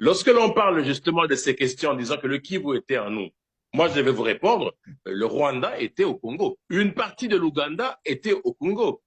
Lorsque l'on parle justement de ces questions en disant que le Kivu était en nous, moi je vais vous répondre, le Rwanda était au Congo. Une partie de l'Ouganda était au Congo.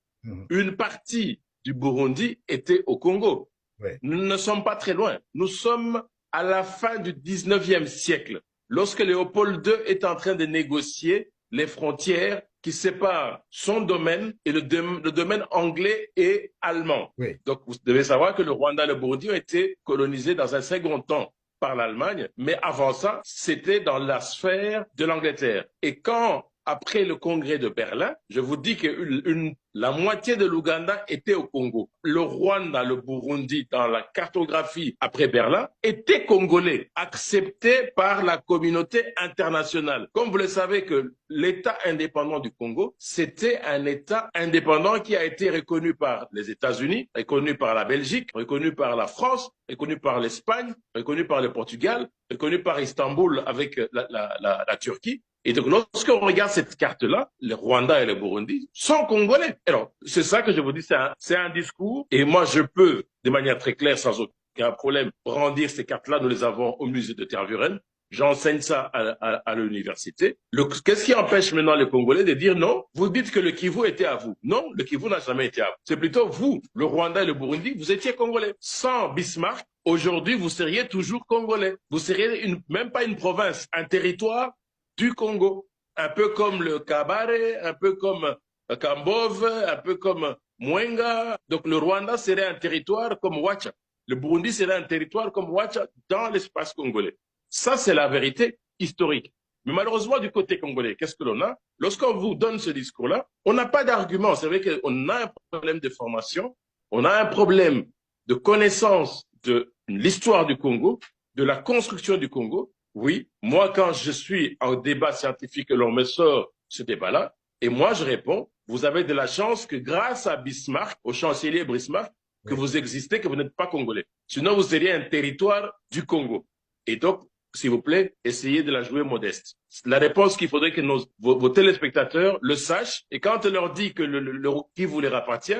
Une partie du Burundi était au Congo. Ouais. Nous ne sommes pas très loin. Nous sommes à la fin du 19e siècle, lorsque Léopold II est en train de négocier les frontières qui séparent son domaine et le domaine anglais et allemand. Oui. Donc, vous devez savoir que le Rwanda et le Burundi ont été colonisés dans un second temps par l'Allemagne, mais avant ça, c'était dans la sphère de l'Angleterre. Et quand, après le congrès de Berlin, je vous dis que la moitié de l'Ouganda était au Congo. Le Rwanda, le Burundi, dans la cartographie après Berlin, étaient congolais, acceptés par la communauté internationale. Comme vous le savez que l'État indépendant du Congo, c'était un État indépendant qui a été reconnu par les États-Unis, reconnu par la Belgique, reconnu par la France, reconnu par l'Espagne, reconnu par le Portugal, reconnu par Istanbul avec la Turquie. Et donc, lorsqu'on regarde cette carte-là, le Rwanda et le Burundi sont congolais. Alors, c'est ça que je vous dis, c'est un discours. Et moi, je peux, de manière très claire, sans aucun problème, brandir ces cartes-là. Nous les avons au musée de Tervuren. J'enseigne ça à l'université. Qu'est-ce qui empêche maintenant les Congolais de dire non? Vous dites que le Kivu était à vous. Non, le Kivu n'a jamais été à vous. C'est plutôt vous, le Rwanda et le Burundi, vous étiez Congolais. Sans Bismarck, aujourd'hui, vous seriez toujours Congolais. Vous seriez même pas une province, un territoire du Congo, un peu comme le Kabare, un peu comme Kambove, un peu comme Mwenga. Donc le Rwanda serait un territoire comme Ouacha. Le Burundi serait un territoire comme Ouacha dans l'espace congolais. Ça, c'est la vérité historique. Mais malheureusement, du côté congolais, qu'est-ce que l'on a? Lorsqu'on vous donne ce discours-là, on n'a pas d'argument. C'est vrai qu'on a un problème de formation, on a un problème de connaissance de l'histoire du Congo, de la construction du Congo. Oui, moi, quand je suis en débat scientifique, l'on me sort ce débat-là, et moi, je réponds, vous avez de la chance que grâce à Bismarck, au chancelier Bismarck, que vous existez, que vous n'êtes pas congolais. Sinon, vous seriez un territoire du Congo. Et donc, s'il vous plaît, essayez de la jouer modeste. La réponse qu'il faudrait que vos téléspectateurs le sachent, et quand on leur dit que le Kivu leur appartient,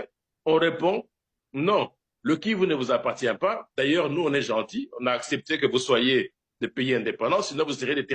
on répond non, le Kivu ne vous appartient pas. D'ailleurs, nous, on est gentils, on a accepté que vous soyez des pays indépendants, sinon vous seriez des